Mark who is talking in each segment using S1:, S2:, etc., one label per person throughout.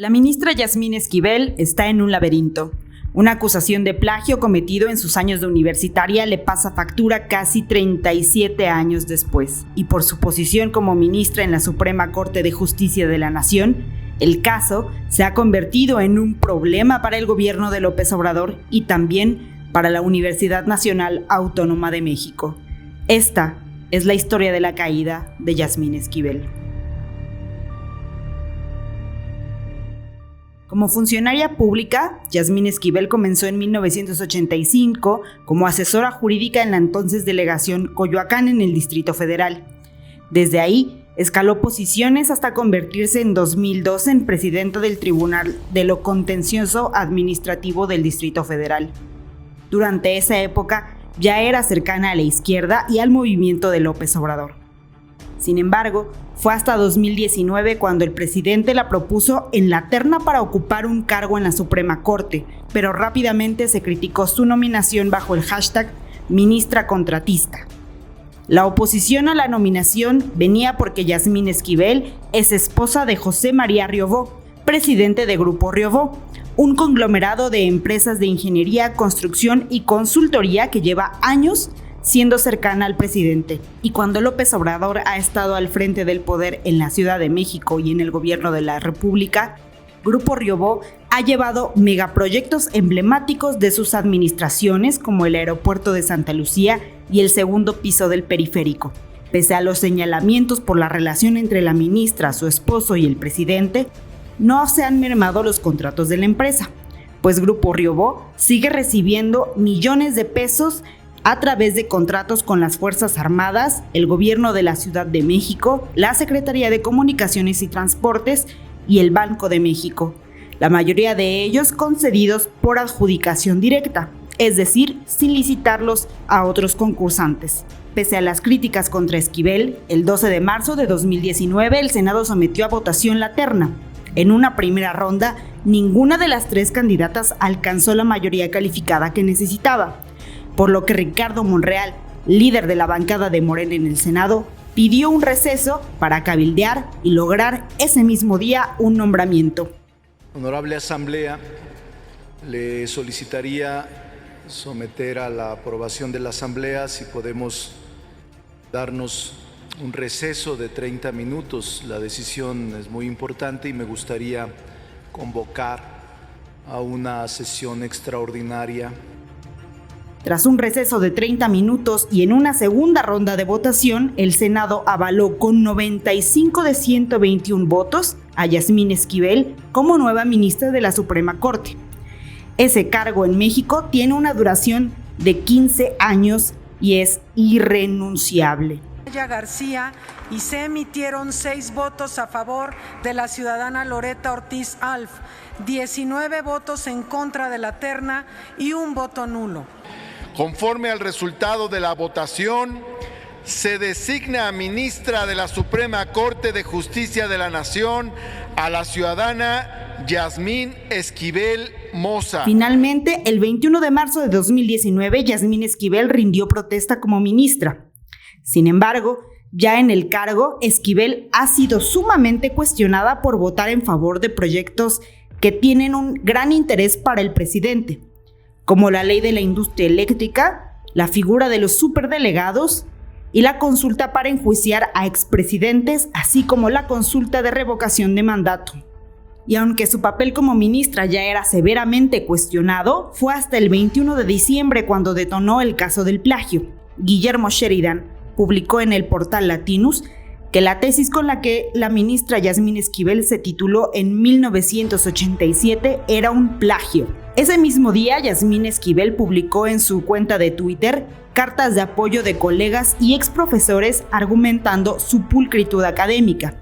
S1: La ministra Yasmín Esquivel está en un laberinto. Una acusación de plagio cometido en sus años de universitaria le pasa factura casi 37 años después. Y por su posición como ministra en la Suprema Corte de Justicia de la Nación, el caso se ha convertido en un problema para el gobierno de López Obrador y también para la Universidad Nacional Autónoma de México. Esta es la historia de la caída de Yasmín Esquivel. Como funcionaria pública, Yasmín Esquivel comenzó en 1985 como asesora jurídica en la entonces delegación Coyoacán en el Distrito Federal. Desde ahí, escaló posiciones hasta convertirse en 2012 en presidenta del Tribunal de lo Contencioso Administrativo del Distrito Federal. Durante esa época, ya era cercana a la izquierda y al movimiento de López Obrador. Sin embargo, fue hasta 2019 cuando el presidente la propuso en la terna para ocupar un cargo en la Suprema Corte, pero rápidamente se criticó su nominación bajo el hashtag ministra contratista. La oposición a la nominación venía porque Yasmín Esquivel es esposa de José María Riobó, presidente de Grupo Riobó, un conglomerado de empresas de ingeniería, construcción y consultoría que lleva años siendo cercana al presidente. Y cuando López Obrador ha estado al frente del poder en la Ciudad de México y en el gobierno de la República, Grupo Riobó ha llevado megaproyectos emblemáticos de sus administraciones como el aeropuerto de Santa Lucía y el segundo piso del periférico. Pese a los señalamientos por la relación entre la ministra, su esposo y el presidente, no se han mermado los contratos de la empresa, pues Grupo Riobó sigue recibiendo millones de pesos a través de contratos con las Fuerzas Armadas, el Gobierno de la Ciudad de México, la Secretaría de Comunicaciones y Transportes y el Banco de México, la mayoría de ellos concedidos por adjudicación directa, es decir, sin licitarlos a otros concursantes. Pese a las críticas contra Esquivel, el 12 de marzo de 2019 el Senado sometió a votación la terna. En una primera ronda, ninguna de las tres candidatas alcanzó la mayoría calificada que necesitaba, por lo que Ricardo Monreal, líder de la bancada de Morena en el Senado, pidió un receso para cabildear y lograr ese mismo día un nombramiento.
S2: Honorable Asamblea, le solicitaría someter a la aprobación de la Asamblea si podemos darnos un receso de 30 minutos. La decisión es muy importante y me gustaría convocar a una sesión extraordinaria.
S1: Tras un receso de 30 minutos y en una segunda ronda de votación, el Senado avaló con 95 de 121 votos a Yasmín Esquivel como nueva ministra de la Suprema Corte. Ese cargo en México tiene una duración de 15 años y es irrenunciable.
S3: García y se emitieron 6 votos a favor de la ciudadana Loreta Ortiz Alf, 19 votos en contra de la terna y 1 voto nulo.
S4: Conforme al resultado de la votación, se designa a ministra de la Suprema Corte de Justicia de la Nación a la ciudadana Yasmín Esquivel Moza.
S1: Finalmente, el 21 de marzo de 2019, Yasmín Esquivel rindió protesta como ministra. Sin embargo, ya en el cargo, Esquivel ha sido sumamente cuestionada por votar en favor de proyectos que tienen un gran interés para el presidente, como la ley de la industria eléctrica, la figura de los superdelegados y la consulta para enjuiciar a expresidentes, así como la consulta de revocación de mandato. Y aunque su papel como ministra ya era severamente cuestionado, fue hasta el 21 de diciembre cuando detonó el caso del plagio. Guillermo Sheridan publicó en el portal Latinus que la tesis con la que la ministra Yasmín Esquivel se tituló en 1987 era un plagio. Ese mismo día, Yasmín Esquivel publicó en su cuenta de Twitter cartas de apoyo de colegas y exprofesores argumentando su pulcritud académica.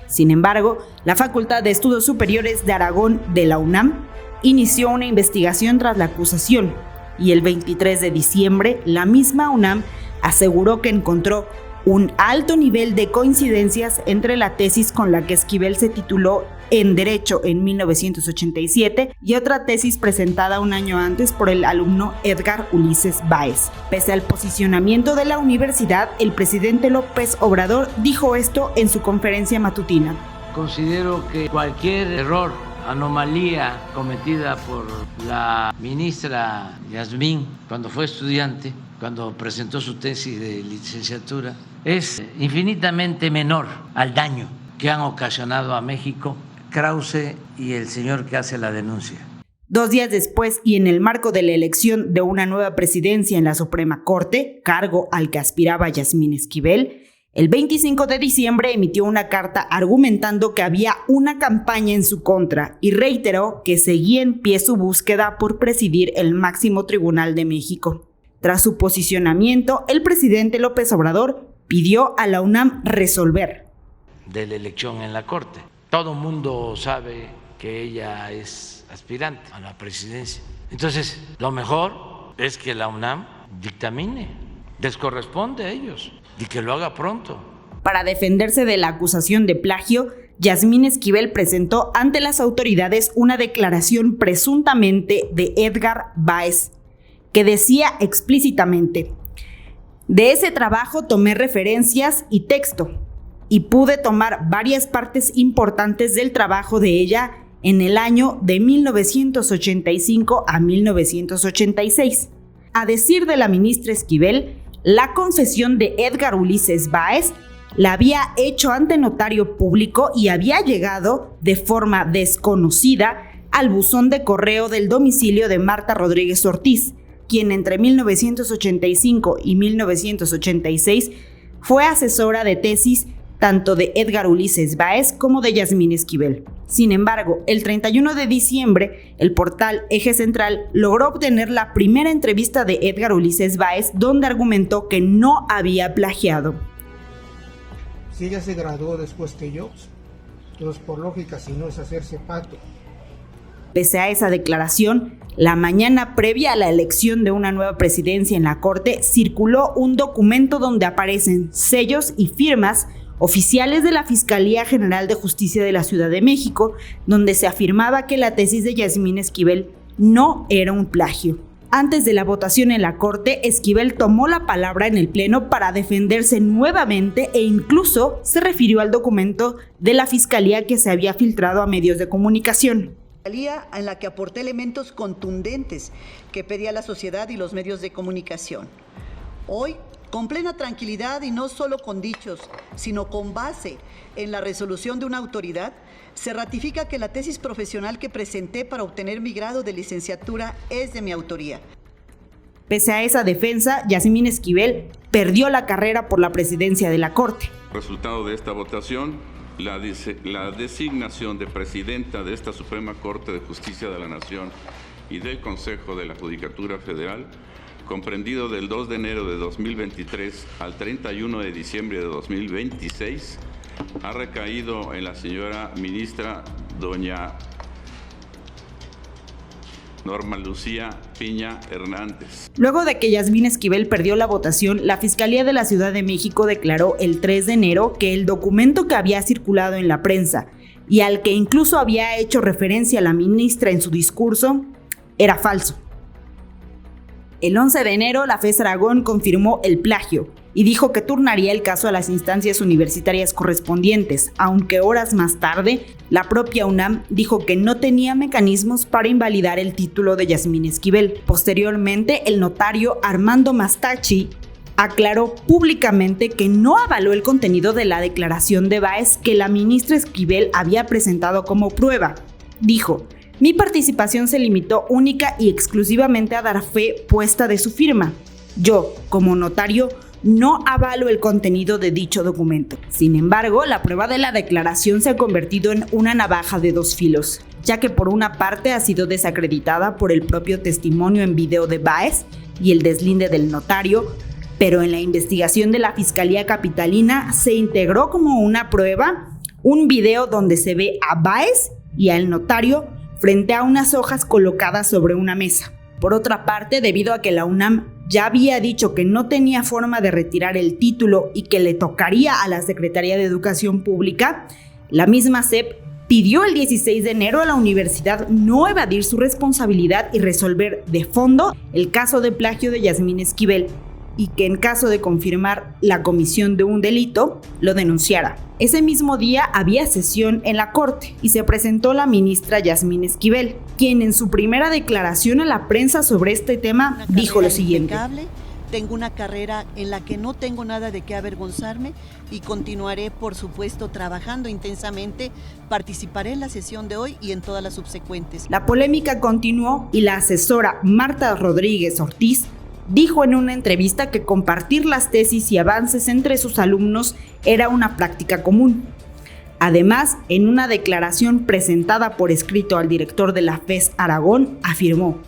S1: Sin embargo, la Facultad de Estudios Superiores de Aragón de la UNAM inició una investigación tras la acusación y el 23 de diciembre la misma UNAM aseguró que encontró un alto nivel de coincidencias entre la tesis con la que Esquivel se tituló en Derecho en 1987 y otra tesis presentada un año antes por el alumno Edgar Ulises Báez. Pese al posicionamiento de la universidad, el presidente López Obrador dijo esto en su conferencia matutina.
S5: considero que cualquier error, anomalía cometida por la ministra Yasmín cuando fue estudiante, cuando presentó su tesis de licenciatura, es infinitamente menor al daño que han ocasionado a México Krause y el señor que hace la denuncia.
S1: 2 días después, y en el marco de la elección de una nueva presidencia en la Suprema Corte, cargo al que aspiraba Yasmín Esquivel, el 25 de diciembre emitió una carta argumentando que había una campaña en su contra y reiteró que seguía en pie su búsqueda por presidir el máximo tribunal de México. Tras su posicionamiento, el presidente López Obrador pidió a la UNAM resolver.
S5: De la elección en la Corte. Todo el mundo sabe que ella es aspirante a la presidencia. Entonces, lo mejor es que la UNAM dictamine. Les corresponde a ellos. Y que lo haga pronto.
S1: Para defenderse de la acusación de plagio, Yasmín Esquivel presentó ante las autoridades una declaración presuntamente de Edgar Báez, que decía explícitamente: de ese trabajo tomé referencias y texto, y pude tomar varias partes importantes del trabajo de ella en el año de 1985 a 1986. A decir de la ministra Esquivel, la confesión de Edgar Ulises Báez la había hecho ante notario público y había llegado de forma desconocida al buzón de correo del domicilio de Marta Rodríguez Ortiz, quien entre 1985 y 1986 fue asesora de tesis tanto de Edgar Ulises Báez como de Yasmín Esquivel. Sin embargo, el 31 de diciembre, el portal Eje Central logró obtener la primera entrevista de Edgar Ulises Báez, donde argumentó que no había plagiado.
S6: Si ella se graduó después que yo, entonces por lógica, si no es hacerse pato.
S1: Pese a esa declaración, la mañana previa a la elección de una nueva presidencia en la Corte, circuló un documento donde aparecen sellos y firmas oficiales de la Fiscalía General de Justicia de la Ciudad de México, donde se afirmaba que la tesis de Yasmín Esquivel no era un plagio. Antes de la votación en la Corte, Esquivel tomó la palabra en el Pleno para defenderse nuevamente e incluso se refirió al documento de la Fiscalía que se había filtrado a medios de comunicación.
S7: En la que aporté elementos contundentes que pedía la sociedad y los medios de comunicación. Hoy, con plena tranquilidad y no solo con dichos, sino con base en la resolución de una autoridad, se ratifica que la tesis profesional que presenté para obtener mi grado de licenciatura es de mi autoría.
S1: Pese a esa defensa, Yasmín Esquivel perdió la carrera por la presidencia de la Corte.
S8: Resultado de esta votación, la designación de presidenta de esta Suprema Corte de Justicia de la Nación y del Consejo de la Judicatura Federal, comprendido del 2 de enero de 2023 al 31 de diciembre de 2026, ha recaído en la señora ministra doña Norma Lucía Piña Hernández.
S1: Luego de que Yasmín Esquivel perdió la votación, la Fiscalía de la Ciudad de México declaró el 3 de enero que el documento que había circulado en la prensa y al que incluso había hecho referencia la ministra en su discurso era falso. El 11 de enero, la FES Aragón confirmó el plagio y dijo que turnaría el caso a las instancias universitarias correspondientes, aunque horas más tarde, la propia UNAM dijo que no tenía mecanismos para invalidar el título de Yasmín Esquivel. Posteriormente, el notario Armando Mastachi aclaró públicamente que no avaló el contenido de la declaración de Báez que la ministra Esquivel había presentado como prueba. Dijo: mi participación se limitó única y exclusivamente a dar fe puesta de su firma. Yo, como notario, no avalo el contenido de dicho documento. Sin embargo, la prueba de la declaración se ha convertido en una navaja de dos filos, ya que por una parte ha sido desacreditada por el propio testimonio en video de Báez y el deslinde del notario, pero en la investigación de la Fiscalía Capitalina se integró como una prueba un video donde se ve a Báez y al notario frente a unas hojas colocadas sobre una mesa. Por otra parte, debido a que la UNAM ya había dicho que no tenía forma de retirar el título y que le tocaría a la Secretaría de Educación Pública, la misma SEP pidió el 16 de enero a la universidad no evadir su responsabilidad y resolver de fondo el caso de plagio de Yasmín Esquivel, y que en caso de confirmar la comisión de un delito, lo denunciara. Ese mismo día había sesión en la Corte y se presentó la ministra Yasmín Esquivel, quien en su primera declaración a la prensa sobre este tema dijo lo siguiente.
S7: Tengo una carrera en la que no tengo nada de qué avergonzarme y continuaré, por supuesto, trabajando intensamente. Participaré en la sesión de hoy y en todas las subsecuentes.
S1: La polémica continuó y la asesora Marta Rodríguez Ortiz dijo en una entrevista que compartir las tesis y avances entre sus alumnos era una práctica común. Además, en una declaración presentada por escrito al director de la FES Aragón, afirmó: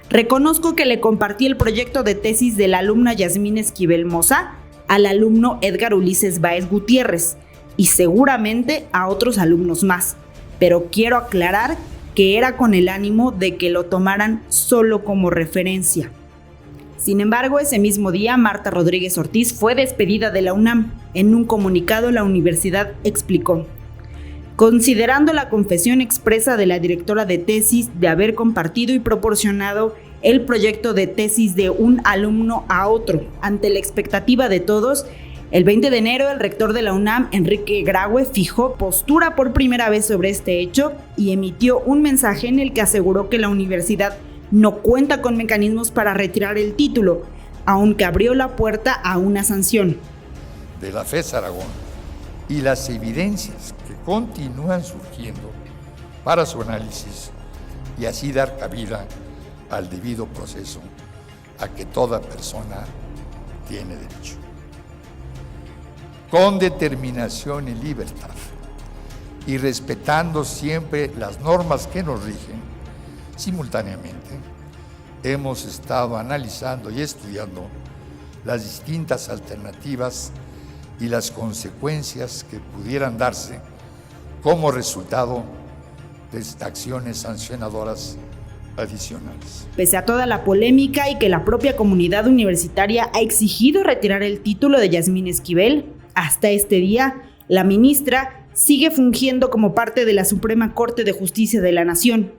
S1: reconozco que le compartí el proyecto de tesis de la alumna Yasmín Esquivel Moza al alumno Edgar Ulises Báez Gutiérrez y seguramente a otros alumnos más, pero quiero aclarar que era con el ánimo de que lo tomaran solo como referencia. Sin embargo, ese mismo día, Marta Rodríguez Ortiz fue despedida de la UNAM. En un comunicado, la universidad explicó: considerando la confesión expresa de la directora de tesis de haber compartido y proporcionado el proyecto de tesis de un alumno a otro, ante la expectativa de todos, el 20 de enero el rector de la UNAM, Enrique Graue, fijó postura por primera vez sobre este hecho y emitió un mensaje en el que aseguró que la universidad no cuenta con mecanismos para retirar el título, aunque abrió la puerta a una sanción.
S9: De la FES Aragón y las evidencias que continúan surgiendo para su análisis y así dar cabida al debido proceso a que toda persona tiene derecho. Con determinación y libertad y respetando siempre las normas que nos rigen, simultáneamente hemos estado analizando y estudiando las distintas alternativas y las consecuencias que pudieran darse como resultado de acciones sancionadoras adicionales.
S1: Pese a toda la polémica y que la propia comunidad universitaria ha exigido retirar el título de Yasmín Esquivel, hasta este día, la ministra sigue fungiendo como parte de la Suprema Corte de Justicia de la Nación.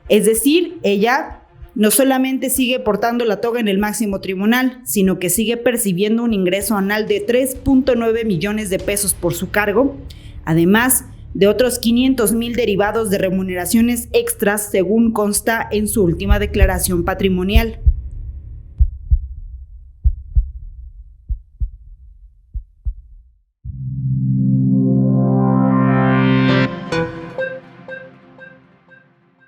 S1: Es decir, ella no solamente sigue portando la toga en el máximo tribunal, sino que sigue percibiendo un ingreso anual de 3.9 millones de pesos por su cargo, además de otros 500,000 derivados de remuneraciones extras, según consta en su última declaración patrimonial.